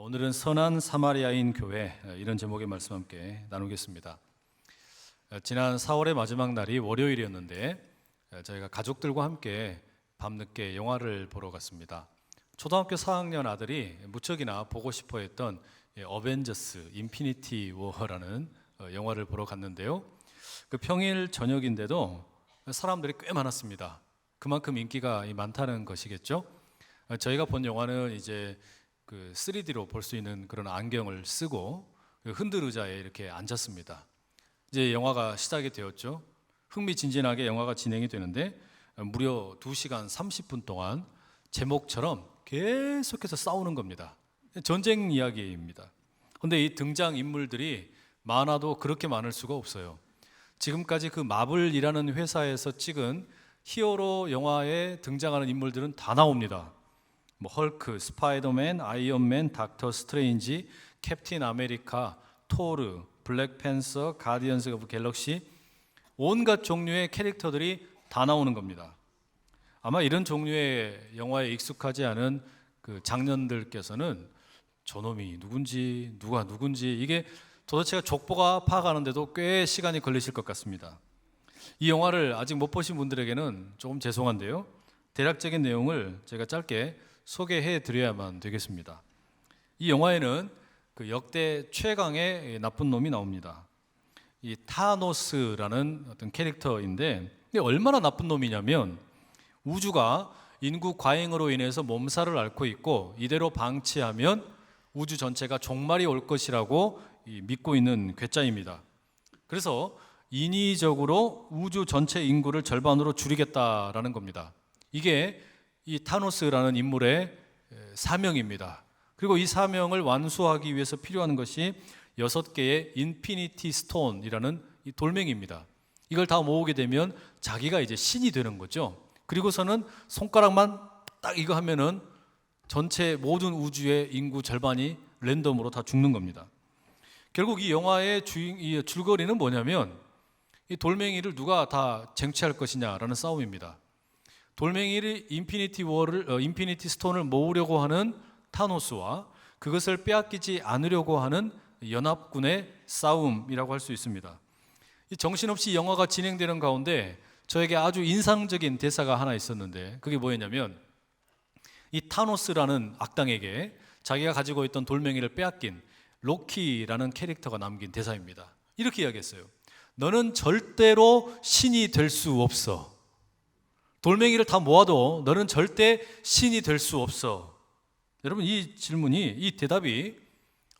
오늘은 선한 사마리아인 교회 이런 제목의 말씀 함께 나누겠습니다. 지난 4월의 마지막 날이 월요일이었는데 저희가 가족들과 함께 밤늦게 영화를 보러 갔습니다. 초등학교 4학년 아들이 무척이나 보고 싶어 했던 어벤져스 인피니티 워라는 영화를 보러 갔는데요. 그 평일 저녁인데도 사람들이 꽤 많았습니다. 그만큼 인기가 많다는 것이겠죠. 저희가 본 영화는 이제 그 3D로 볼 수 있는 그런 안경을 쓰고 흔들 의자에 이렇게 앉았습니다. 이제 영화가 시작이 되었죠. 흥미진진하게 영화가 진행이 되는데 무려 2시간 30분 동안 제목처럼 계속해서 싸우는 겁니다. 전쟁 이야기입니다. 그런데 이 등장 인물들이 많아도 그렇게 많을 수가 없어요. 지금까지 그 마블이라는 회사에서 찍은 히어로 영화에 등장하는 인물들은 다 나옵니다. 뭐 헐크, 스파이더맨, 아이언맨, 닥터 스트레인지, 캡틴 아메리카, 토르, 블랙팬서, 가디언스 오브 갤럭시, 온갖 종류의 캐릭터들이 다 나오는 겁니다. 아마 이런 종류의 영화에 익숙하지 않은 그 장년들께서는 저놈이 누군지 누가 누군지 이게 도대체가 족보가 파악하는데도 꽤 시간이 걸리실 것 같습니다. 이 영화를 아직 못 보신 분들에게는 조금 죄송한데요, 대략적인 내용을 제가 짧게 소개해 드려야만 되겠습니다. 이 영화에는 그 역대 최강의 나쁜 놈이 나옵니다. 이 타노스라는 어떤 캐릭터인데 얼마나 나쁜 놈이냐면 우주가 인구 과잉으로 인해서 몸살을 앓고 있고 이대로 방치하면 우주 전체가 종말이 올 것이라고 믿고 있는 괴짜입니다. 그래서 인위적으로 우주 전체 인구를 절반으로 줄이겠다라는 겁니다. 이게 이 타노스라는 인물의 사명입니다. 그리고 이 사명을 완수하기 위해서 필요한 것이 6개의 인피니티 스톤이라는 이 돌멩이입니다. 이걸 다 모으게 되면 자기가 이제 신이 되는 거죠. 그리고서는 손가락만 딱 이거 하면은 전체 모든 우주의 인구 절반이 랜덤으로 다 죽는 겁니다. 결국 이 영화의 이 줄거리는 뭐냐면 이 돌멩이를 누가 다 쟁취할 것이냐라는 싸움입니다. 돌멩이를 인피니티 스톤을 모으려고 하는 타노스와 그것을 빼앗기지 않으려고 하는 연합군의 싸움이라고 할 수 있습니다. 이 정신없이 영화가 진행되는 가운데 저에게 아주 인상적인 대사가 하나 있었는데 그게 뭐였냐면 이 타노스라는 악당에게 자기가 가지고 있던 돌멩이를 빼앗긴 로키라는 캐릭터가 남긴 대사입니다. 이렇게 이야기했어요. 너는 절대로 신이 될 수 없어. 돌멩이를 다 모아도 너는 절대 신이 될 수 없어. 여러분, 이 질문이, 이 대답이,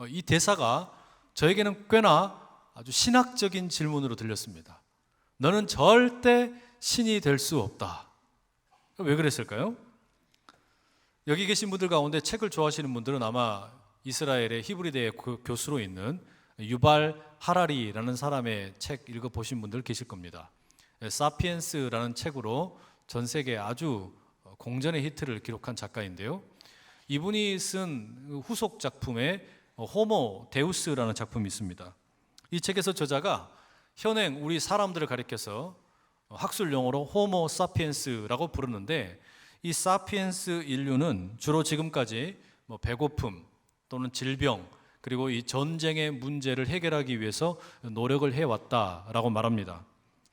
이 대사가 저에게는 꽤나 아주 신학적인 질문으로 들렸습니다. 너는 절대 신이 될 수 없다. 왜 그랬을까요? 여기 계신 분들 가운데 책을 좋아하시는 분들은 아마 이스라엘의 히브리대 교수로 있는 유발 하라리라는 사람의 책 읽어보신 분들 계실 겁니다. 사피엔스라는 책으로 전 세계에 아주 공전의 히트를 기록한 작가인데요. 이분이 쓴 후속 작품에 호모 데우스라는 작품이 있습니다. 이 책에서 저자가 현행 우리 사람들을 가리켜서 학술 용어로 호모 사피엔스라고 부르는데 이 사피엔스 인류는 주로 지금까지 배고픔 또는 질병 그리고 이 전쟁의 문제를 해결하기 위해서 노력을 해왔다라고 말합니다.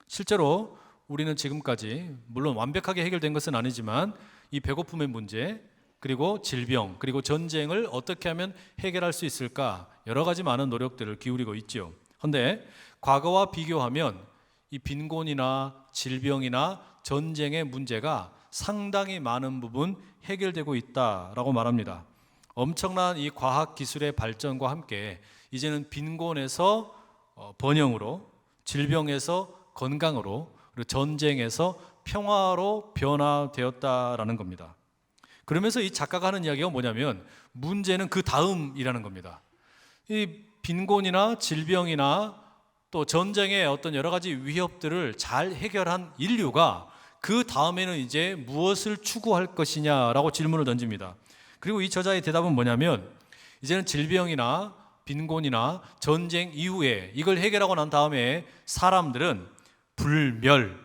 실제로 우리는 지금까지 물론 완벽하게 해결된 것은 아니지만 이 배고픔의 문제 그리고 질병 그리고 전쟁을 어떻게 하면 해결할 수 있을까 여러 가지 많은 노력들을 기울이고 있죠. 그런데 과거와 비교하면 이 빈곤이나 질병이나 전쟁의 문제가 상당히 많은 부분 해결되고 있다라고 말합니다. 엄청난 이 과학 기술의 발전과 함께 이제는 빈곤에서 번영으로, 질병에서 건강으로, 그리고 전쟁에서 평화로 변화되었다라는 겁니다. 그러면서 이 작가가 하는 이야기가 뭐냐면 문제는 그 다음이라는 겁니다. 이 빈곤이나 질병이나 또 전쟁의 어떤 여러 가지 위협들을 잘 해결한 인류가 그 다음에는 이제 무엇을 추구할 것이냐라고 질문을 던집니다. 그리고 이 저자의 대답은 뭐냐면 이제는 질병이나 빈곤이나 전쟁 이후에 이걸 해결하고 난 다음에 사람들은 불멸,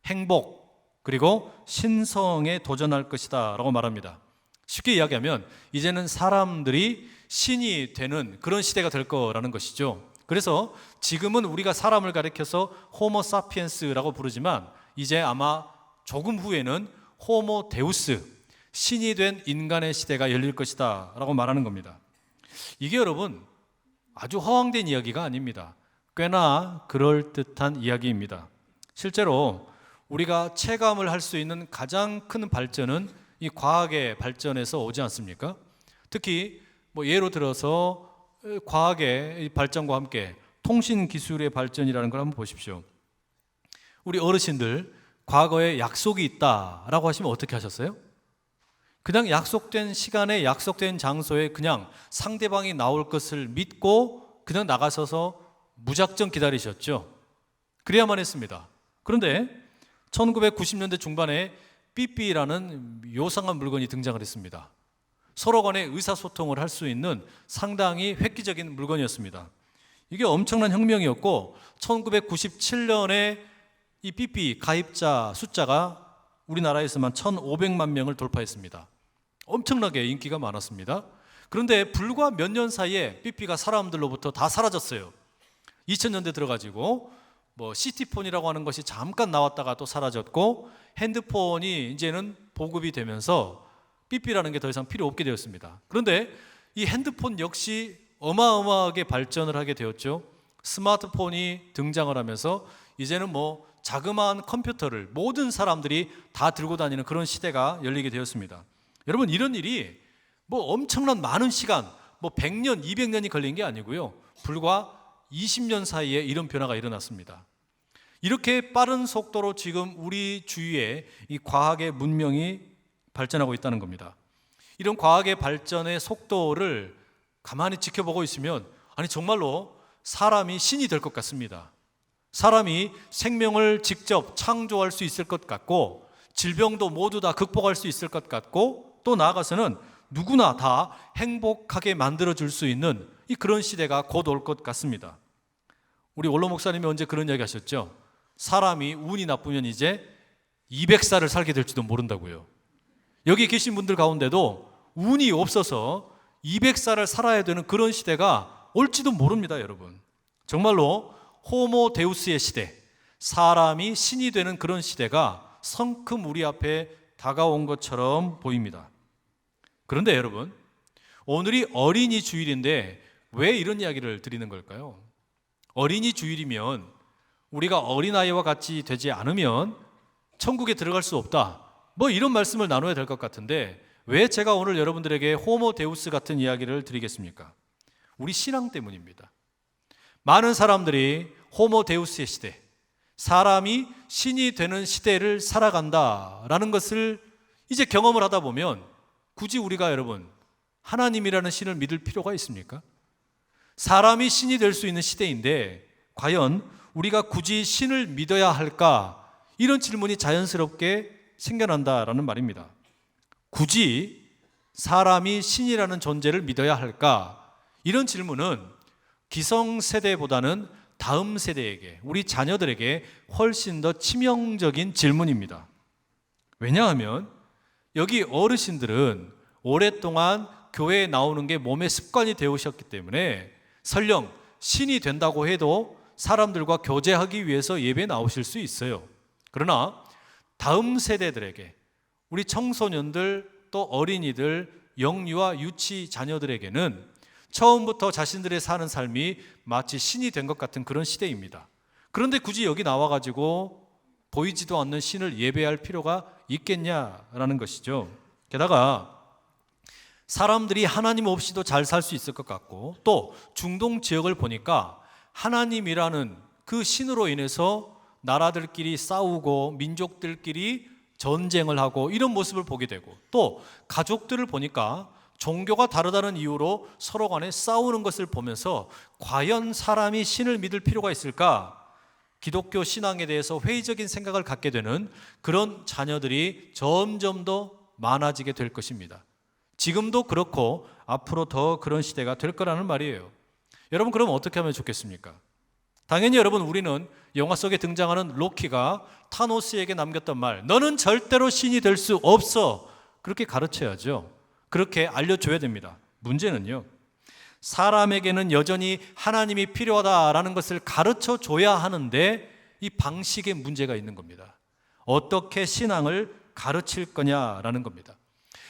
행복, 그리고 신성에 도전할 것이다 라고 말합니다. 쉽게 이야기하면 이제는 사람들이 신이 되는 그런 시대가 될 거라는 것이죠. 그래서 지금은 우리가 사람을 가리켜서 호모 사피엔스라고 부르지만 이제 아마 조금 후에는 호모 데우스, 신이 된 인간의 시대가 열릴 것이다 라고 말하는 겁니다. 이게 여러분 아주 허황된 이야기가 아닙니다. 꽤나 그럴듯한 이야기입니다. 실제로 우리가 체감을 할 수 있는 가장 큰 발전은 이 과학의 발전에서 오지 않습니까? 특히 예로 들어서 과학의 발전과 함께 통신 기술의 발전이라는 걸 한번 보십시오. 우리 어르신들 과거에 약속이 있다라고 하시면 어떻게 하셨어요? 그냥 약속된 시간에 약속된 장소에 그냥 상대방이 나올 것을 믿고 그냥 나가서서 무작정 기다리셨죠. 그래야만 했습니다. 그런데 1990년대 중반에 삐삐라는 요상한 물건이 등장을 했습니다. 서로 간에 의사소통을 할 수 있는 상당히 획기적인 물건이었습니다. 이게 엄청난 혁명이었고 1997년에 이 삐삐 가입자 숫자가 우리나라에서만 1,500만 명을 돌파했습니다. 엄청나게 인기가 많았습니다. 그런데 불과 몇 년 사이에 삐삐가 사람들로부터 다 사라졌어요. 2000년대 들어가지고 시티폰이라고 하는 것이 잠깐 나왔다가 또 사라졌고 핸드폰이 이제는 보급이 되면서 삐삐라는 게 더 이상 필요 없게 되었습니다. 그런데 이 핸드폰 역시 어마어마하게 발전을 하게 되었죠. 스마트폰이 등장을 하면서 이제는 자그마한 컴퓨터를 모든 사람들이 다 들고 다니는 그런 시대가 열리게 되었습니다. 여러분 이런 일이 엄청난 많은 시간 100년, 200년이 걸린 게 아니고요. 불과 20년 사이에 이런 변화가 일어났습니다. 이렇게 빠른 속도로 지금 우리 주위에 이 과학의 문명이 발전하고 있다는 겁니다. 이런 과학의 발전의 속도를 가만히 지켜보고 있으면 정말로 사람이 신이 될 것 같습니다. 사람이 생명을 직접 창조할 수 있을 것 같고 질병도 모두 다 극복할 수 있을 것 같고 또 나아가서는 누구나 다 행복하게 만들어줄 수 있는 그런 시대가 곧 올 것 같습니다. 우리 원로 목사님이 언제 그런 이야기 하셨죠? 사람이 운이 나쁘면 이제 200살을 살게 될지도 모른다고요. 여기 계신 분들 가운데도 운이 없어서 200살을 살아야 되는 그런 시대가 올지도 모릅니다, 여러분. 정말로 호모 데우스의 시대, 사람이 신이 되는 그런 시대가 성큼 우리 앞에 다가온 것처럼 보입니다. 그런데 여러분, 오늘이 어린이 주일인데 왜 이런 이야기를 드리는 걸까요? 어린이 주일이면 우리가 어린아이와 같이 되지 않으면 천국에 들어갈 수 없다, 이런 말씀을 나눠야 될 것 같은데 왜 제가 오늘 여러분들에게 호모 데우스 같은 이야기를 드리겠습니까? 우리 신앙 때문입니다. 많은 사람들이 호모 데우스의 시대, 사람이 신이 되는 시대를 살아간다라는 것을 이제 경험을 하다 보면 굳이 우리가 여러분 하나님이라는 신을 믿을 필요가 있습니까? 사람이 신이 될 수 있는 시대인데 과연 우리가 굳이 신을 믿어야 할까? 이런 질문이 자연스럽게 생겨난다라는 말입니다. 굳이 사람이 신이라는 존재를 믿어야 할까? 이런 질문은 기성세대보다는 다음 세대에게, 우리 자녀들에게 훨씬 더 치명적인 질문입니다. 왜냐하면 여기 어르신들은 오랫동안 교회에 나오는 게 몸의 습관이 되어오셨기 때문에 설령 신이 된다고 해도 사람들과 교제하기 위해서 예배에 나오실 수 있어요. 그러나 다음 세대들에게, 우리 청소년들 또 어린이들, 영유아 유치 자녀들에게는 처음부터 자신들의 사는 삶이 마치 신이 된 것 같은 그런 시대입니다. 그런데 굳이 여기 나와가지고 보이지도 않는 신을 예배할 필요가 있겠냐라는 것이죠. 게다가 사람들이 하나님 없이도 잘 살 수 있을 것 같고 또 중동 지역을 보니까 하나님이라는 그 신으로 인해서 나라들끼리 싸우고 민족들끼리 전쟁을 하고 이런 모습을 보게 되고 또 가족들을 보니까 종교가 다르다는 이유로 서로 간에 싸우는 것을 보면서 과연 사람이 신을 믿을 필요가 있을까? 기독교 신앙에 대해서 회의적인 생각을 갖게 되는 그런 자녀들이 점점 더 많아지게 될 것입니다. 지금도 그렇고 앞으로 더 그런 시대가 될 거라는 말이에요. 여러분 그럼 어떻게 하면 좋겠습니까? 당연히 여러분 우리는 영화 속에 등장하는 로키가 타노스에게 남겼던 말, 너는 절대로 신이 될 수 없어, 그렇게 가르쳐야죠. 그렇게 알려줘야 됩니다. 문제는요, 사람에게는 여전히 하나님이 필요하다라는 것을 가르쳐 줘야 하는데 이 방식에 문제가 있는 겁니다. 어떻게 신앙을 가르칠 거냐라는 겁니다.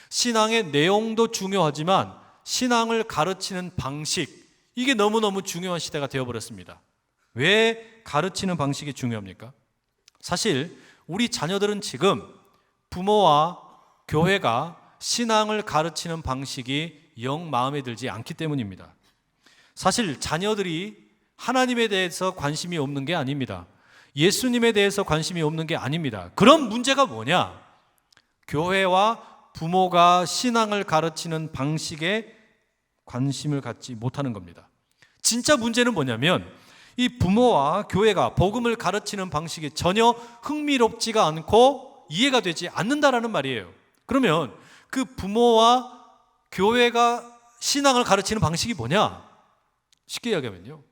신앙의 내용도 중요하지만 신앙을 가르치는 방식, 이게 너무너무 중요한 시대가 되어버렸습니다. 왜 가르치는 방식이 중요합니까? 사실 우리 자녀들은 지금 부모와 교회가 신앙을 가르치는 방식이 영 마음에 들지 않기 때문입니다. 사실 자녀들이 하나님에 대해서 관심이 없는 게 아닙니다. 예수님에 대해서 관심이 없는 게 아닙니다. 그런 문제가 뭐냐? 교회와 부모가 신앙을 가르치는 방식에 관심을 갖지 못하는 겁니다. 진짜 문제는 뭐냐면 이 부모와 교회가 복음을 가르치는 방식이 전혀 흥미롭지가 않고 이해가 되지 않는다라는 말이에요. 그러면 그 부모와 교회가 신앙을 가르치는 방식이 뭐냐? 쉽게 이야기하면요,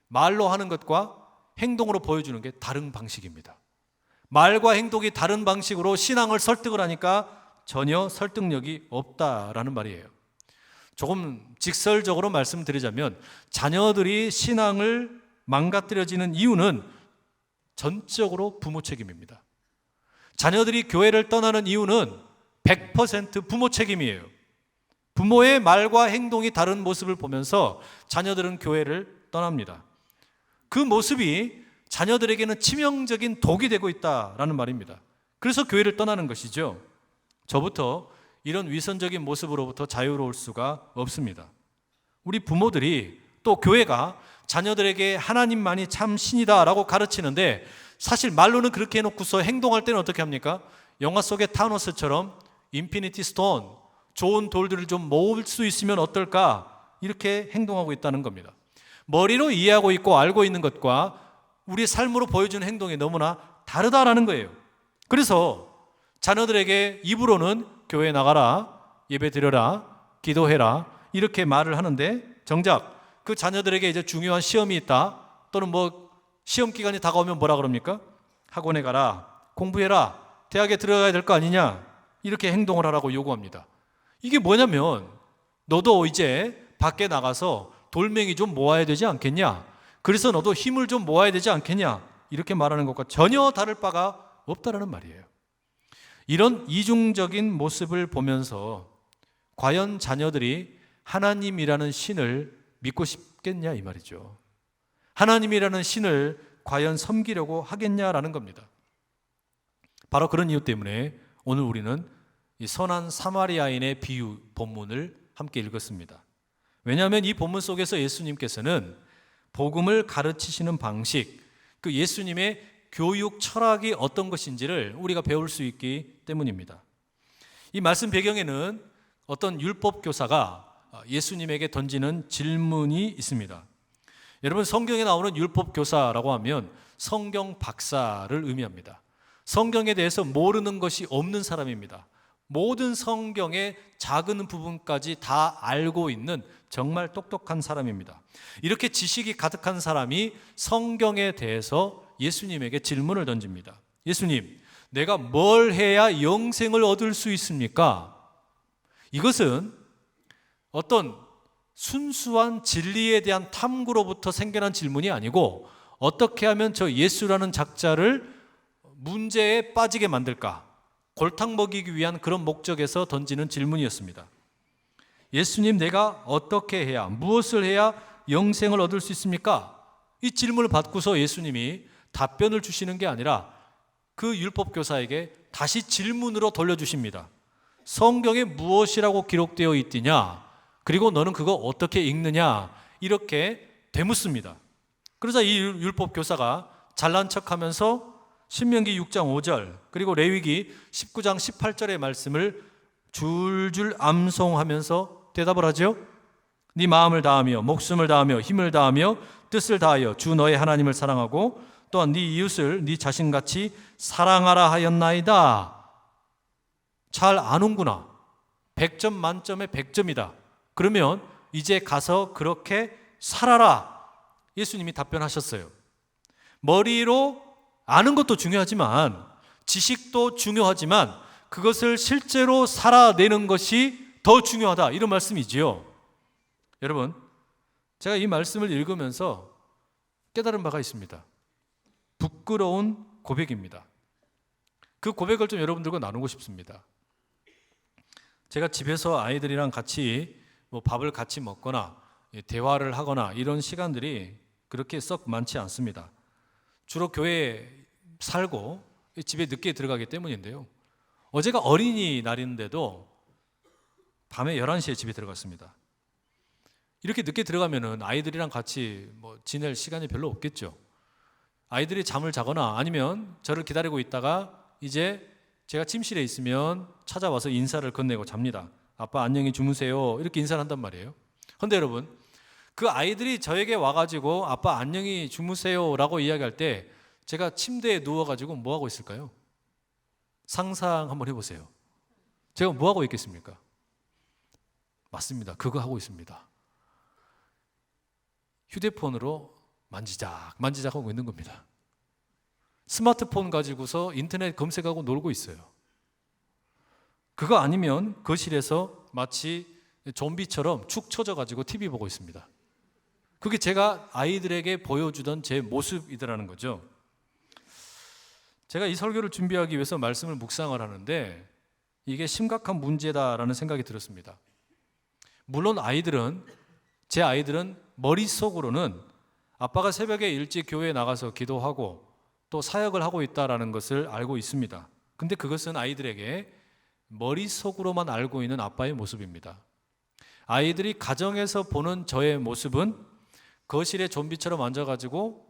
말로 하는 것과 행동으로 보여주는 게 다른 방식입니다. 말과 행동이 다른 방식으로 신앙을 설득을 하니까 전혀 설득력이 없다라는 말이에요. 조금 직설적으로 말씀드리자면 자녀들이 신앙을 망가뜨려지는 이유는 전적으로 부모 책임입니다. 자녀들이 교회를 떠나는 이유는 100% 부모 책임이에요. 부모의 말과 행동이 다른 모습을 보면서 자녀들은 교회를 떠납니다. 그 모습이 자녀들에게는 치명적인 독이 되고 있다라는 말입니다. 그래서 교회를 떠나는 것이죠. 저부터 이런 위선적인 모습으로부터 자유로울 수가 없습니다. 우리 부모들이 또 교회가 자녀들에게 하나님만이 참 신이다라고 가르치는데 사실 말로는 그렇게 해놓고서 행동할 때는 어떻게 합니까? 영화 속의 타노스처럼 인피니티 스톤, 좋은 돌들을 좀 모을 수 있으면 어떨까? 이렇게 행동하고 있다는 겁니다. 머리로 이해하고 있고 알고 있는 것과 우리 삶으로 보여주는 행동이 너무나 다르다라는 거예요. 그래서 자녀들에게 입으로는 교회 나가라, 예배 드려라, 기도해라 이렇게 말을 하는데 정작 그 자녀들에게 이제 중요한 시험이 있다 또는 뭐 시험 기간이 다가오면 뭐라 그럽니까? 학원에 가라, 공부해라, 대학에 들어가야 될 거 아니냐 이렇게 행동을 하라고 요구합니다. 이게 뭐냐면 너도 이제 밖에 나가서 돌멩이 좀 모아야 되지 않겠냐? 그래서 너도 힘을 좀 모아야 되지 않겠냐? 이렇게 말하는 것과 전혀 다를 바가 없다라는 말이에요. 이런 이중적인 모습을 보면서 과연 자녀들이 하나님이라는 신을 믿고 싶겠냐 이 말이죠. 하나님이라는 신을 과연 섬기려고 하겠냐라는 겁니다. 바로 그런 이유 때문에 오늘 우리는 이 선한 사마리아인의 비유 본문을 함께 읽었습니다. 왜냐하면 이 본문 속에서 예수님께서는 복음을 가르치시는 방식, 그 예수님의 교육 철학이 어떤 것인지를 우리가 배울 수 있기 때문입니다. 이 말씀 배경에는 어떤 율법 교사가 예수님에게 던지는 질문이 있습니다. 여러분, 성경에 나오는 율법 교사라고 하면 성경 박사를 의미합니다. 성경에 대해서 모르는 것이 없는 사람입니다. 모든 성경의 작은 부분까지 다 알고 있는 정말 똑똑한 사람입니다. 이렇게 지식이 가득한 사람이 성경에 대해서 예수님에게 질문을 던집니다. 예수님, 내가 뭘 해야 영생을 얻을 수 있습니까? 이것은 어떤 순수한 진리에 대한 탐구로부터 생겨난 질문이 아니고 어떻게 하면 저 예수라는 작자를 문제에 빠지게 만들까? 골탕 먹이기 위한 그런 목적에서 던지는 질문이었습니다. 예수님, 내가 어떻게 해야, 무엇을 해야 영생을 얻을 수 있습니까? 이 질문을 받고서 예수님이 답변을 주시는 게 아니라 그 율법 교사에게 다시 질문으로 돌려주십니다. 성경에 무엇이라고 기록되어 있느냐? 그리고 너는 그거 어떻게 읽느냐? 이렇게 되묻습니다. 그러자 이 율법 교사가 잘난 척하면서 신명기 6장 5절 그리고 레위기 19장 18절의 말씀을 줄줄 암송하면서 대답을 하죠. 네 마음을 다하며 목숨을 다하며 힘을 다하며 뜻을 다하여 주 너의 하나님을 사랑하고 또한 네 이웃을 네 자신같이 사랑하라 하였나이다. 잘 아는구나. 100점 만점에 100점이다. 그러면 이제 가서 그렇게 살아라. 예수님이 답변하셨어요. 머리로 아는 것도 중요하지만 지식도 중요하지만 그것을 실제로 살아내는 것이 더 중요하다. 이런 말씀이지요. 여러분, 제가 이 말씀을 읽으면서 깨달은 바가 있습니다. 부끄러운 고백입니다. 그 고백을 좀 여러분들과 나누고 싶습니다. 제가 집에서 아이들이랑 같이 밥을 같이 먹거나 대화를 하거나 이런 시간들이 그렇게 썩 많지 않습니다. 주로 교회에 살고 집에 늦게 들어가기 때문인데요. 어제가 어린이날인데도 밤에 11시에 집에 들어갔습니다. 이렇게 늦게 들어가면은 아이들이랑 같이 지낼 시간이 별로 없겠죠. 아이들이 잠을 자거나 아니면 저를 기다리고 있다가 이제 제가 침실에 있으면 찾아와서 인사를 건네고 잡니다. 아빠 안녕히 주무세요. 이렇게 인사를 한단 말이에요. 그런데 여러분, 그 아이들이 저에게 와가지고 아빠 안녕히 주무세요 라고 이야기할 때 제가 침대에 누워가지고 뭐 하고 있을까요? 상상 한번 해보세요. 제가 뭐 하고 있겠습니까? 맞습니다. 그거 하고 있습니다. 휴대폰으로 만지작 하고 있는 겁니다. 스마트폰 가지고서 인터넷 검색하고 놀고 있어요. 그거 아니면 거실에서 마치 좀비처럼 축 처져가지고 TV 보고 있습니다. 그게 제가 아이들에게 보여주던 제 모습이더라는 거죠. 제가 이 설교를 준비하기 위해서 말씀을 묵상을 하는데 이게 심각한 문제다라는 생각이 들었습니다. 물론 제 아이들은 머릿속으로는 아빠가 새벽에 일찍 교회에 나가서 기도하고 또 사역을 하고 있다는 것을 알고 있습니다. 근데 그것은 아이들에게 머릿속으로만 알고 있는 아빠의 모습입니다. 아이들이 가정에서 보는 저의 모습은 거실에 좀비처럼 앉아가지고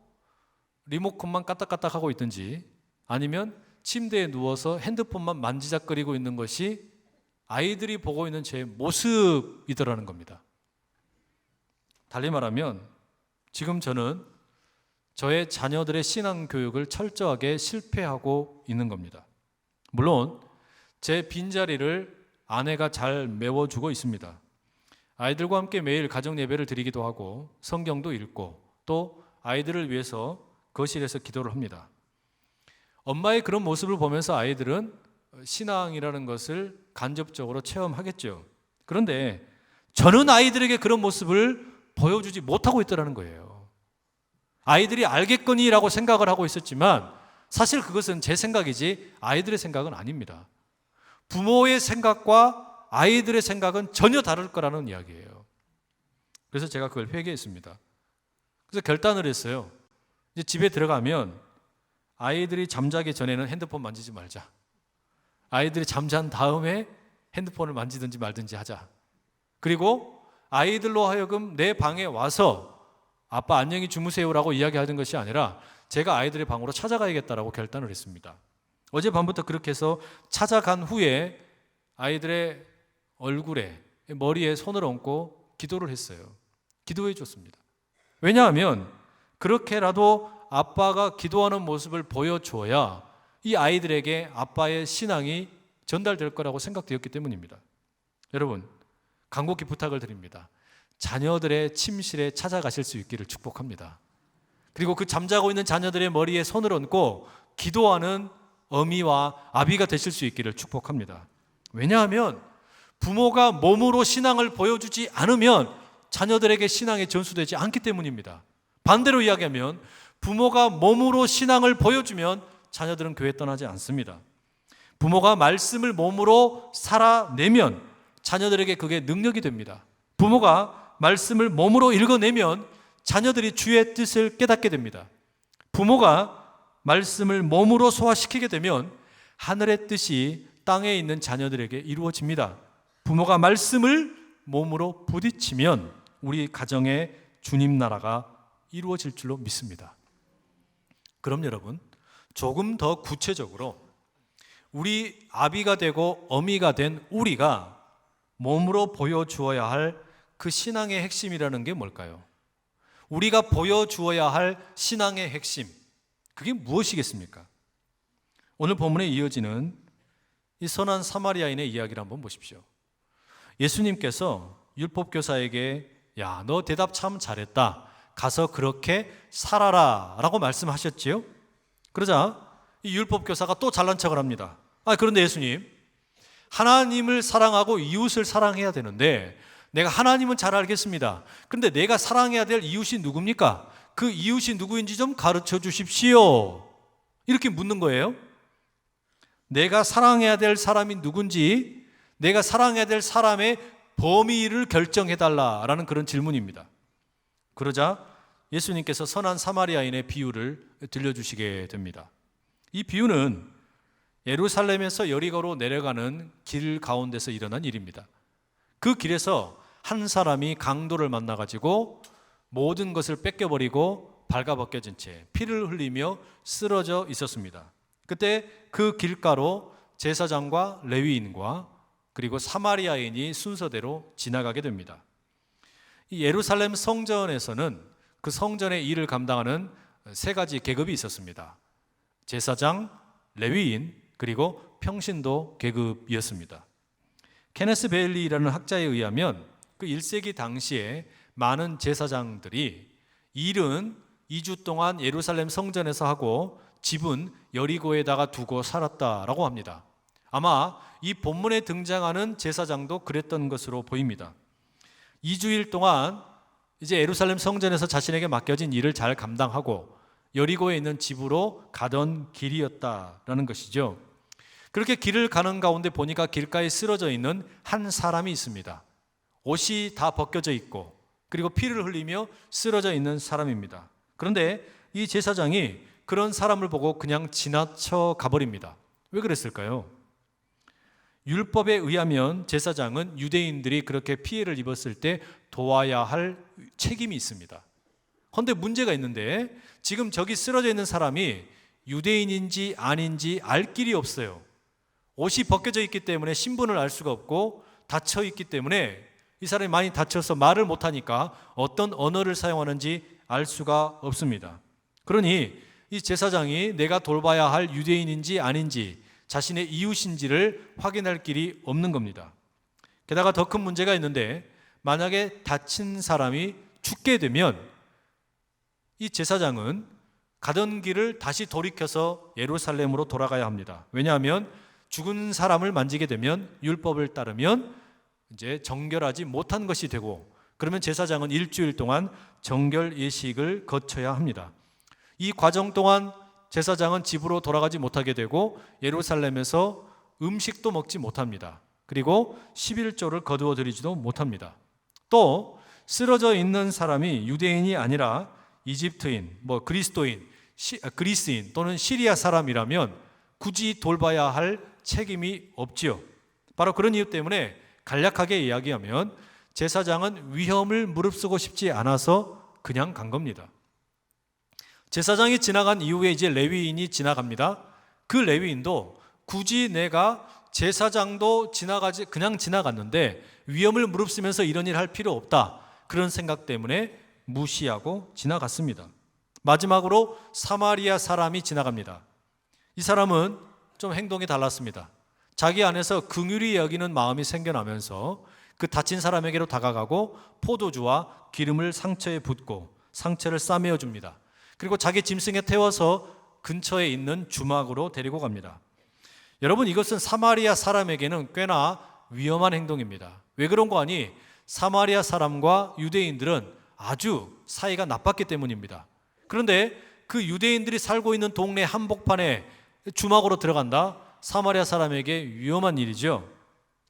리모컨만 까딱까딱 하고 있든지 아니면 침대에 누워서 핸드폰만 만지작거리고 있는 것이 아이들이 보고 있는 제 모습이더라는 겁니다. 달리 말하면 지금 저는 저의 자녀들의 신앙 교육을 철저하게 실패하고 있는 겁니다. 물론 제 빈자리를 아내가 잘 메워주고 있습니다. 아이들과 함께 매일 가정 예배를 드리기도 하고 성경도 읽고 또 아이들을 위해서 거실에서 기도를 합니다. 엄마의 그런 모습을 보면서 아이들은 신앙이라는 것을 간접적으로 체험하겠죠. 그런데 저는 아이들에게 그런 모습을 보여주지 못하고 있더라는 거예요. 아이들이 알겠거니라고 생각을 하고 있었지만 사실 그것은 제 생각이지 아이들의 생각은 아닙니다. 부모의 생각과 아이들의 생각은 전혀 다를 거라는 이야기예요. 그래서 제가 그걸 회개했습니다. 그래서 결단을 했어요. 이제 집에 들어가면 아이들이 잠자기 전에는 핸드폰 만지지 말자. 아이들이 잠잔 다음에 핸드폰을 만지든지 말든지 하자. 그리고 아이들로 하여금 내 방에 와서 아빠 안녕히 주무세요라고 이야기하는 것이 아니라 제가 아이들의 방으로 찾아가야겠다라고 결단을 했습니다. 어젯밤부터 그렇게 해서 찾아간 후에 아이들의 얼굴에 머리에 손을 얹고 기도를 했어요. 기도해 줬습니다. 왜냐하면 그렇게라도 아빠가 기도하는 모습을 보여줘야 이 아이들에게 아빠의 신앙이 전달될 거라고 생각되었기 때문입니다. 여러분, 간곡히 부탁을 드립니다. 자녀들의 침실에 찾아가실 수 있기를 축복합니다. 그리고 그 잠자고 있는 자녀들의 머리에 손을 얹고 기도하는 어미와 아비가 되실 수 있기를 축복합니다. 왜냐하면 부모가 몸으로 신앙을 보여주지 않으면 자녀들에게 신앙이 전수되지 않기 때문입니다. 반대로 이야기하면 부모가 몸으로 신앙을 보여주면 자녀들은 교회 떠나지 않습니다. 부모가 말씀을 몸으로 살아내면 자녀들에게 그게 능력이 됩니다. 부모가 말씀을 몸으로 읽어내면 자녀들이 주의 뜻을 깨닫게 됩니다. 부모가 말씀을 몸으로 소화시키게 되면 하늘의 뜻이 땅에 있는 자녀들에게 이루어집니다. 부모가 말씀을 몸으로 부딪히면 우리 가정의 주님 나라가 이루어질 줄로 믿습니다. 그럼 여러분, 조금 더 구체적으로 우리 아비가 되고 어미가 된 우리가 몸으로 보여주어야 할 그 신앙의 핵심이라는 게 뭘까요? 우리가 보여주어야 할 신앙의 핵심, 그게 무엇이겠습니까? 오늘 본문에 이어지는 이 선한 사마리아인의 이야기를 한번 보십시오. 예수님께서 율법교사에게 야, 너 대답 참 잘했다. 가서 그렇게 살아라 라고 말씀하셨지요. 그러자 이 율법교사가 또 잘난 척을 합니다. 그런데 예수님, 하나님을 사랑하고 이웃을 사랑해야 되는데 내가 하나님은 잘 알겠습니다. 그런데 내가 사랑해야 될 이웃이 누굽니까? 그 이웃이 누구인지 좀 가르쳐 주십시오. 이렇게 묻는 거예요. 내가 사랑해야 될 사람이 누군지, 내가 사랑해야 될 사람의 범위를 결정해달라라는 그런 질문입니다. 그러자 예수님께서 선한 사마리아인의 비유를 들려주시게 됩니다. 이 비유는 예루살렘에서 여리고로 내려가는 길 가운데서 일어난 일입니다. 그 길에서 한 사람이 강도를 만나가지고 모든 것을 뺏겨버리고 발가벗겨진 채 피를 흘리며 쓰러져 있었습니다. 그때 그 길가로 제사장과 레위인과 그리고 사마리아인이 순서대로 지나가게 됩니다. 이 예루살렘 성전에서는 그 성전의 일을 감당하는 세 가지 계급이 있었습니다. 제사장, 레위인, 그리고 평신도 계급이었습니다. 케네스 베일리라는 학자에 의하면 그 1세기 당시에 많은 제사장들이 일은 2주 동안 예루살렘 성전에서 하고 집은 여리고에다가 두고 살았다라고 합니다. 아마 이 본문에 등장하는 제사장도 그랬던 것으로 보입니다. 2주일 동안 이제 예루살렘 성전에서 자신에게 맡겨진 일을 잘 감당하고 여리고에 있는 집으로 가던 길이었다라는 것이죠. 그렇게 길을 가는 가운데 보니까 길가에 쓰러져 있는 한 사람이 있습니다. 옷이 다 벗겨져 있고 그리고 피를 흘리며 쓰러져 있는 사람입니다. 그런데 이 제사장이 그런 사람을 보고 그냥 지나쳐 가버립니다. 왜 그랬을까요? 율법에 의하면 제사장은 유대인들이 그렇게 피해를 입었을 때 도와야 할 책임이 있습니다. 그런데 문제가 있는데 지금 저기 쓰러져 있는 사람이 유대인인지 아닌지 알 길이 없어요. 옷이 벗겨져 있기 때문에 신분을 알 수가 없고 닫혀 있기 때문에 이 사람이 많이 다쳐서 말을 못하니까 어떤 언어를 사용하는지 알 수가 없습니다. 그러니 이 제사장이 내가 돌봐야 할 유대인인지 아닌지 자신의 이웃인지를 확인할 길이 없는 겁니다. 게다가 더 큰 문제가 있는데 만약에 다친 사람이 죽게 되면 이 제사장은 가던 길을 다시 돌이켜서 예루살렘으로 돌아가야 합니다. 왜냐하면 죽은 사람을 만지게 되면 율법을 따르면 이제 정결하지 못한 것이 되고 그러면 제사장은 일주일 동안 정결 예식을 거쳐야 합니다. 이 과정 동안 제사장은 집으로 돌아가지 못하게 되고 예루살렘에서 음식도 먹지 못합니다. 그리고 11조를 거두어 드리지도 못합니다. 또 쓰러져 있는 사람이 유대인이 아니라 이집트인, 그리스도인, 그리스인 또는 시리아 사람이라면 굳이 돌봐야 할 책임이 없지요. 바로 그런 이유 때문에 간략하게 이야기하면 제사장은 위험을 무릅쓰고 싶지 않아서 그냥 간 겁니다. 제사장이 지나간 이후에 이제 레위인이 지나갑니다. 그 레위인도 굳이 내가 제사장도 그냥 지나갔는데 위험을 무릅쓰면서 이런 일 할 필요 없다. 그런 생각 때문에 무시하고 지나갔습니다. 마지막으로 사마리아 사람이 지나갑니다. 이 사람은 좀 행동이 달랐습니다. 자기 안에서 긍휼히 여기는 마음이 생겨나면서 그 다친 사람에게로 다가가고 포도주와 기름을 상처에 붓고 상처를 싸매어 줍니다. 그리고 자기 짐승에 태워서 근처에 있는 주막으로 데리고 갑니다. 여러분, 이것은 사마리아 사람에게는 꽤나 위험한 행동입니다. 왜 그런 거 아니? 사마리아 사람과 유대인들은 아주 사이가 나빴기 때문입니다. 그런데 그 유대인들이 살고 있는 동네 한복판에 주막으로 들어간다? 사마리아 사람에게 위험한 일이죠.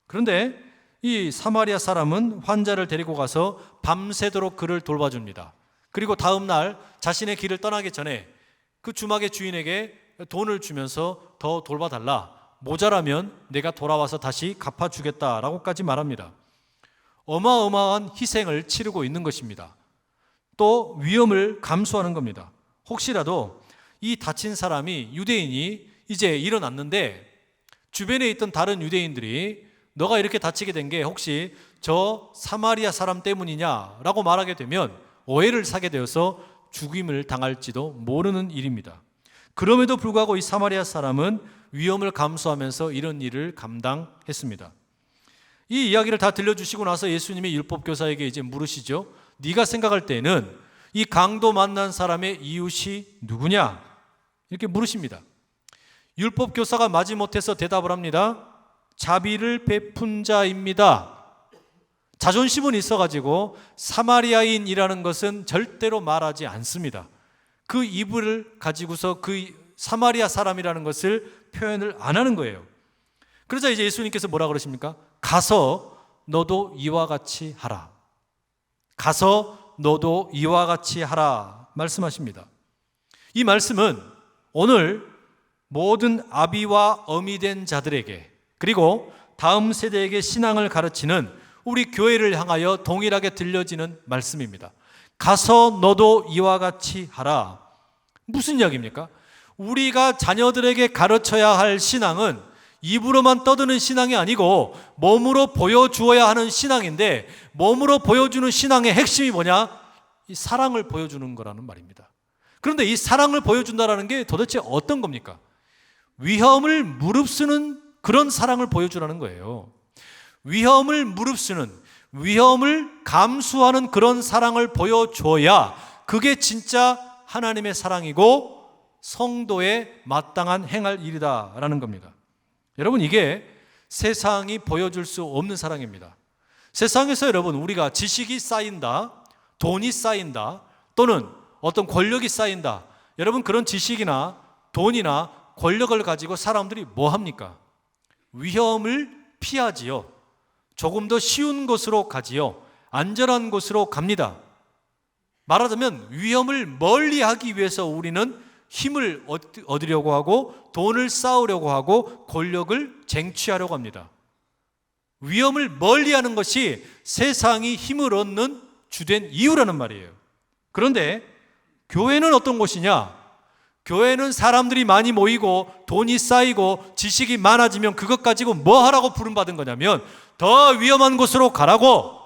그런데 이 사마리아 사람은 환자를 데리고 가서 밤새도록 그를 돌봐줍니다. 그리고 다음 날 자신의 길을 떠나기 전에 그 주막의 주인에게 돈을 주면서 더 돌봐달라. 모자라면 내가 돌아와서 다시 갚아주겠다라고까지 말합니다. 어마어마한 희생을 치르고 있는 것입니다. 또 위험을 감수하는 겁니다. 혹시라도 이 다친 사람이 유대인이 이제 일어났는데 주변에 있던 다른 유대인들이 너가 이렇게 다치게 된 게 혹시 저 사마리아 사람 때문이냐라고 말하게 되면 오해를 사게 되어서 죽임을 당할지도 모르는 일입니다. 그럼에도 불구하고 이 사마리아 사람은 위험을 감수하면서 이런 일을 감당했습니다. 이 이야기를 다 들려주시고 나서 예수님이 율법교사에게 이제 물으시죠. 네가 생각할 때는 이 강도 만난 사람의 이웃이 누구냐? 이렇게 물으십니다. 율법교사가 마지못해서 대답을 합니다. 자비를 베푼 자입니다. 자존심은 있어가지고 사마리아인이라는 것은 절대로 말하지 않습니다. 그 이불을 가지고서 그 사마리아 사람이라는 것을 표현을 안 하는 거예요. 그러자 이제 예수님께서 뭐라 그러십니까? 가서 너도 이와 같이 하라. 가서 너도 이와 같이 하라 말씀하십니다. 이 말씀은 오늘 모든 아비와 어미 된 자들에게, 그리고 다음 세대에게 신앙을 가르치는 우리 교회를 향하여 동일하게 들려지는 말씀입니다. 가서 너도 이와 같이 하라. 무슨 이야기입니까? 우리가 자녀들에게 가르쳐야 할 신앙은 입으로만 떠드는 신앙이 아니고 몸으로 보여주어야 하는 신앙인데, 몸으로 보여주는 신앙의 핵심이 뭐냐? 이 사랑을 보여주는 거라는 말입니다. 그런데 이 사랑을 보여준다는 게 도대체 어떤 겁니까? 위험을 무릅쓰는 그런 사랑을 보여주라는 거예요. 위험을 무릅쓰는, 위험을 감수하는 그런 사랑을 보여줘야 그게 진짜 하나님의 사랑이고 성도의 마땅한 행할 일이다라는 겁니다. 여러분, 이게 세상이 보여줄 수 없는 사랑입니다. 세상에서 여러분, 우리가 지식이 쌓인다, 돈이 쌓인다, 또는 어떤 권력이 쌓인다. 여러분, 그런 지식이나 돈이나 권력을 가지고 사람들이 뭐 합니까? 위험을 피하지요. 조금 더 쉬운 곳으로 가지요. 안전한 곳으로 갑니다. 말하자면 위험을 멀리하기 위해서 우리는 힘을 얻으려고 하고 돈을 쌓으려고 하고 권력을 쟁취하려고 합니다. 위험을 멀리하는 것이 세상이 힘을 얻는 주된 이유라는 말이에요. 그런데 교회는 어떤 곳이냐? 교회는 사람들이 많이 모이고 돈이 쌓이고 지식이 많아지면 그것 가지고 뭐 하라고 부름받은 거냐면 더 위험한 곳으로 가라고,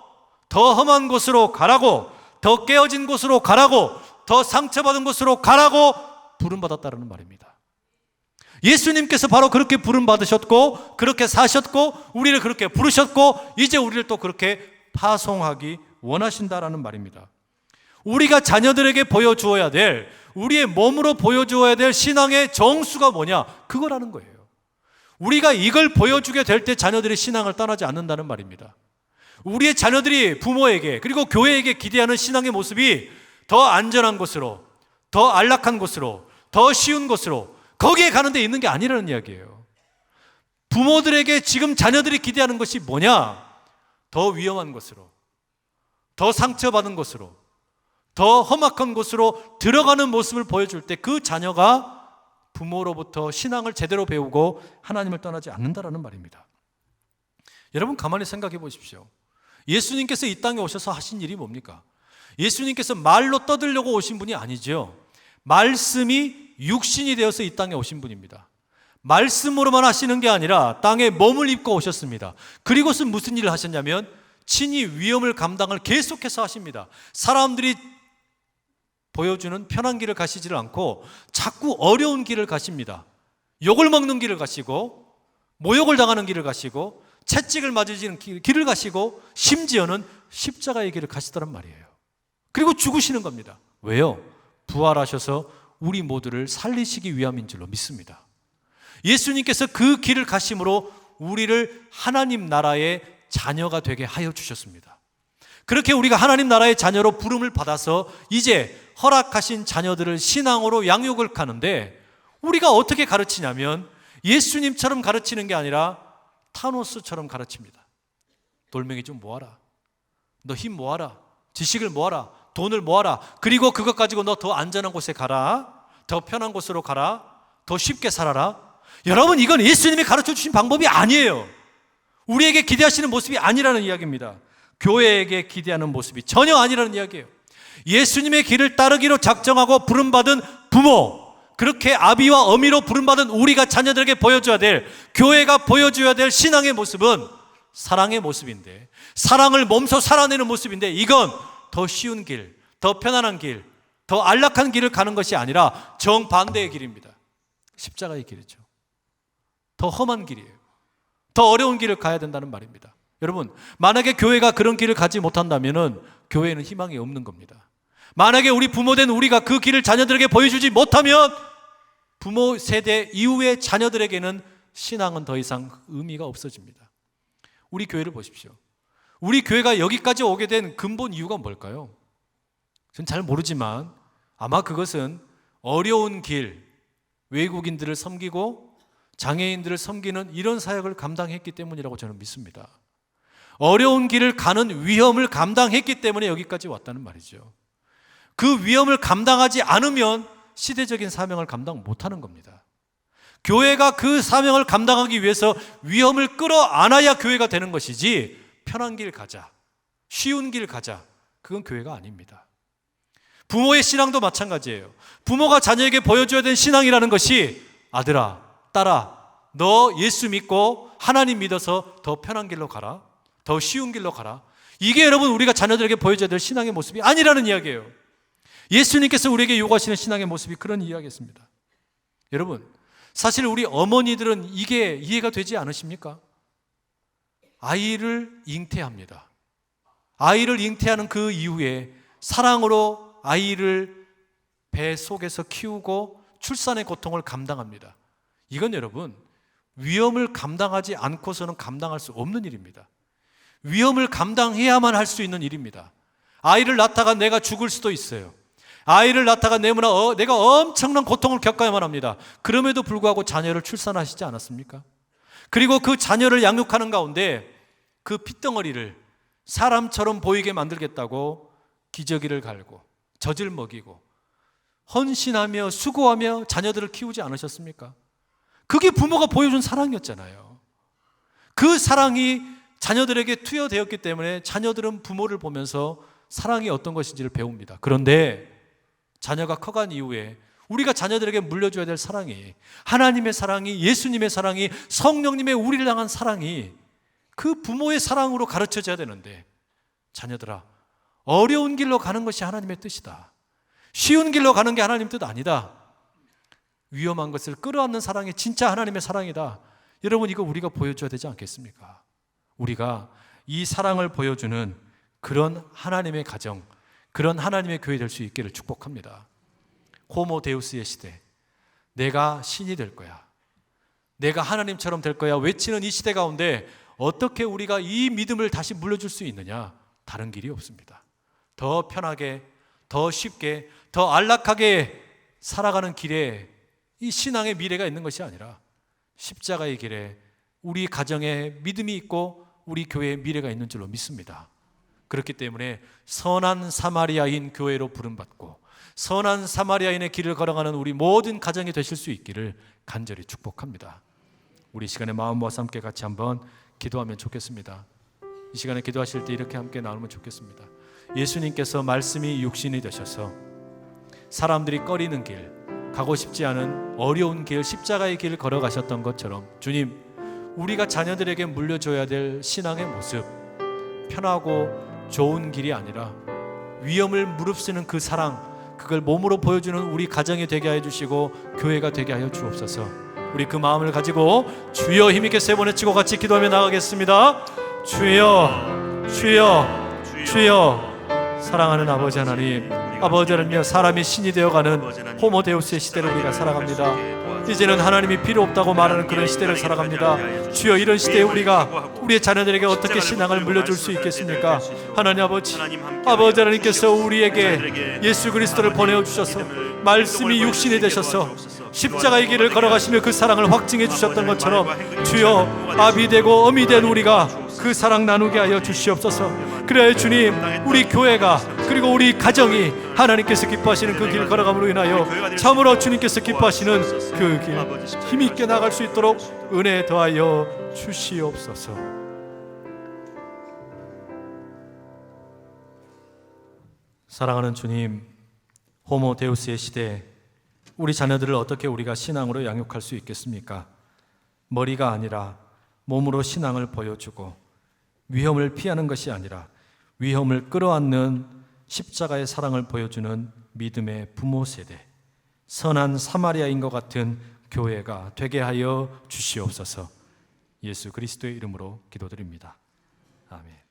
더 험한 곳으로 가라고, 더 깨어진 곳으로 가라고, 더 상처받은 곳으로 가라고 부름받았다는 말입니다. 예수님께서 바로 그렇게 부름받으셨고 그렇게 사셨고 우리를 그렇게 부르셨고 이제 우리를 또 그렇게 파송하기 원하신다라는 말입니다. 우리가 자녀들에게 보여주어야 될, 우리의 몸으로 보여주어야 될 신앙의 정수가 뭐냐? 그거라는 거예요. 우리가 이걸 보여주게 될 때 자녀들이 신앙을 떠나지 않는다는 말입니다. 우리의 자녀들이 부모에게 그리고 교회에게 기대하는 신앙의 모습이 더 안전한 곳으로, 더 안락한 곳으로, 더 쉬운 곳으로, 거기에 가는 데 있는 게 아니라는 이야기예요. 부모들에게 지금 자녀들이 기대하는 것이 뭐냐? 더 위험한 곳으로, 더 상처받은 곳으로, 더 험악한 곳으로 들어가는 모습을 보여줄 때 그 자녀가 부모로부터 신앙을 제대로 배우고 하나님을 떠나지 않는다라는 말입니다. 여러분, 가만히 생각해 보십시오. 예수님께서 이 땅에 오셔서 하신 일이 뭡니까? 예수님께서 말로 떠들려고 오신 분이 아니죠. 말씀이 육신이 되어서 이 땅에 오신 분입니다. 말씀으로만 하시는 게 아니라 땅에 몸을 입고 오셨습니다. 그리고서 무슨 일을 하셨냐면 친히 위험을 감당을 계속해서 하십니다. 사람들이 보여주는 편한 길을 가시지를 않고 자꾸 어려운 길을 가십니다. 욕을 먹는 길을 가시고 모욕을 당하는 길을 가시고 채찍을 맞으시는 길을 가시고 심지어는 십자가의 길을 가시더란 말이에요. 그리고 죽으시는 겁니다. 왜요? 부활하셔서 우리 모두를 살리시기 위함인 줄로 믿습니다. 예수님께서 그 길을 가심으로 우리를 하나님 나라의 자녀가 되게 하여 주셨습니다. 그렇게 우리가 하나님 나라의 자녀로 부름을 받아서 이제 허락하신 자녀들을 신앙으로 양육을 하는데 우리가 어떻게 가르치냐면 예수님처럼 가르치는 게 아니라 타노스처럼 가르칩니다. 돌멩이 좀 모아라. 너 힘 모아라. 지식을 모아라. 돈을 모아라. 그리고 그것 가지고 너 더 안전한 곳에 가라. 더 편한 곳으로 가라. 더 쉽게 살아라. 여러분, 이건 예수님이 가르쳐 주신 방법이 아니에요. 우리에게 기대하시는 모습이 아니라는 이야기입니다. 교회에게 기대하는 모습이 전혀 아니라는 이야기예요. 예수님의 길을 따르기로 작정하고 부름받은 부모, 그렇게 아비와 어미로 부름받은 우리가 자녀들에게 보여줘야 될, 교회가 보여줘야 될 신앙의 모습은 사랑의 모습인데, 사랑을 몸소 살아내는 모습인데, 이건 더 쉬운 길, 더 편안한 길, 더 안락한 길을 가는 것이 아니라 정반대의 길입니다. 십자가의 길이죠. 더 험한 길이에요. 더 어려운 길을 가야 된다는 말입니다. 여러분, 만약에 교회가 그런 길을 가지 못한다면 교회에는 희망이 없는 겁니다. 만약에 우리 부모된 우리가 그 길을 자녀들에게 보여주지 못하면 부모 세대 이후의 자녀들에게는 신앙은 더 이상 의미가 없어집니다. 우리 교회를 보십시오. 우리 교회가 여기까지 오게 된 근본 이유가 뭘까요? 전 잘 모르지만 아마 그것은 어려운 길, 외국인들을 섬기고 장애인들을 섬기는 이런 사역을 감당했기 때문이라고 저는 믿습니다. 어려운 길을 가는 위험을 감당했기 때문에 여기까지 왔다는 말이죠. 그 위험을 감당하지 않으면 시대적인 사명을 감당 못하는 겁니다. 교회가 그 사명을 감당하기 위해서 위험을 끌어안아야 교회가 되는 것이지, 편한 길 가자, 쉬운 길 가자, 그건 교회가 아닙니다. 부모의 신앙도 마찬가지예요. 부모가 자녀에게 보여줘야 되는 신앙이라는 것이, 아들아, 딸아, 너 예수 믿고 하나님 믿어서 더 편한 길로 가라, 더 쉬운 길로 가라. 이게 여러분 우리가 자녀들에게 보여줘야 될 신앙의 모습이 아니라는 이야기예요. 예수님께서 우리에게 요구하시는 신앙의 모습이 그런 이야기였습니다. 여러분, 사실 우리 어머니들은 이게 이해가 되지 않으십니까? 아이를 잉태합니다. 아이를 잉태하는 그 이후에 사랑으로 아이를 배 속에서 키우고 출산의 고통을 감당합니다. 이건 여러분, 위험을 감당하지 않고서는 감당할 수 없는 일입니다. 위험을 감당해야만 할 수 있는 일입니다. 아이를 낳다가 내가 죽을 수도 있어요. 아이를 낳다가 내가 엄청난 고통을 겪어야만 합니다. 그럼에도 불구하고 자녀를 출산하시지 않았습니까? 그리고 그 자녀를 양육하는 가운데 그 핏덩어리를 사람처럼 보이게 만들겠다고 기저귀를 갈고 젖을 먹이고 헌신하며 수고하며 자녀들을 키우지 않으셨습니까? 그게 부모가 보여준 사랑이었잖아요. 그 사랑이 자녀들에게 투여되었기 때문에 자녀들은 부모를 보면서 사랑이 어떤 것인지를 배웁니다. 그런데 자녀가 커간 이후에 우리가 자녀들에게 물려줘야 될 사랑이, 하나님의 사랑이, 예수님의 사랑이, 성령님의 우리를 향한 사랑이 그 부모의 사랑으로 가르쳐져야 되는데, 자녀들아, 어려운 길로 가는 것이 하나님의 뜻이다. 쉬운 길로 가는 게 하나님 뜻 아니다. 위험한 것을 끌어안는 사랑이 진짜 하나님의 사랑이다. 여러분, 이거 우리가 보여줘야 되지 않겠습니까? 우리가 이 사랑을 보여주는 그런 하나님의 가정, 그런 하나님의 교회 될 수 있기를 축복합니다. 호모 데우스의 시대, 내가 신이 될 거야, 내가 하나님처럼 될 거야 외치는 이 시대 가운데 어떻게 우리가 이 믿음을 다시 물려줄 수 있느냐? 다른 길이 없습니다. 더 편하게, 더 쉽게, 더 안락하게 살아가는 길에 이 신앙의 미래가 있는 것이 아니라 십자가의 길에 우리 가정에 믿음이 있고 우리 교회에 미래가 있는 줄로 믿습니다. 그렇기 때문에 선한 사마리아인 교회로 부름받고 선한 사마리아인의 길을 걸어가는 우리 모든 가정이 되실 수 있기를 간절히 축복합니다. 우리 시간에 마음 모아서 함께 같이 한번 기도하면 좋겠습니다. 이 시간에 기도하실 때 이렇게 함께 나누면 좋겠습니다. 예수님께서 말씀이 육신이 되셔서 사람들이 꺼리는 길, 가고 싶지 않은 어려운 길, 십자가의 길을 걸어가셨던 것처럼 주님, 우리가 자녀들에게 물려줘야 될 신앙의 모습, 편하고 좋은 길이 아니라 위험을 무릅쓰는 그 사랑, 그걸 몸으로 보여주는 우리 가정이 되게 하여 주시고 교회가 되게 하여 주옵소서. 우리 그 마음을 가지고 주여 힘있게 세 번 외치고 같이 기도하며 나가겠습니다. 주여, 주여, 주여. 사랑하는 아버지 하나님, 아버지 하나님, 사람이 신이 되어가는 호모데우스의 시대를 우리가 살아갑니다. 이제는 하나님이 필요 없다고 말하는 그런 시대를 살아갑니다. 주여, 이런 시대에 우리가 우리의 자녀들에게 어떻게 신앙을 물려줄 수 있겠습니까? 하나님 아버지, 아버지 하나님께서 우리에게 예수 그리스도를 보내주셔서 말씀이 육신이 되셔서 십자가의 길을 걸어가시며 그 사랑을 확증해 주셨던 것처럼 주여, 아비 되고 어미 된 우리가 그 사랑 나누게 하여 주시옵소서. 그래야 주님, 우리 교회가 그리고 우리 가정이 하나님께서 기뻐하시는 그 길을 걸어감으로 인하여 참으로 주님께서 기뻐하시는 그 길 힘있게 나갈 수 있도록 은혜 더하여 주시옵소서. 사랑하는 주님, 호모데우스의 시대에 우리 자녀들을 어떻게 우리가 신앙으로 양육할 수 있겠습니까? 머리가 아니라 몸으로 신앙을 보여주고 위험을 피하는 것이 아니라 위험을 끌어안는 십자가의 사랑을 보여주는 믿음의 부모 세대, 선한 사마리아인과 같은 교회가 되게 하여 주시옵소서. 예수 그리스도의 이름으로 기도드립니다. 아멘.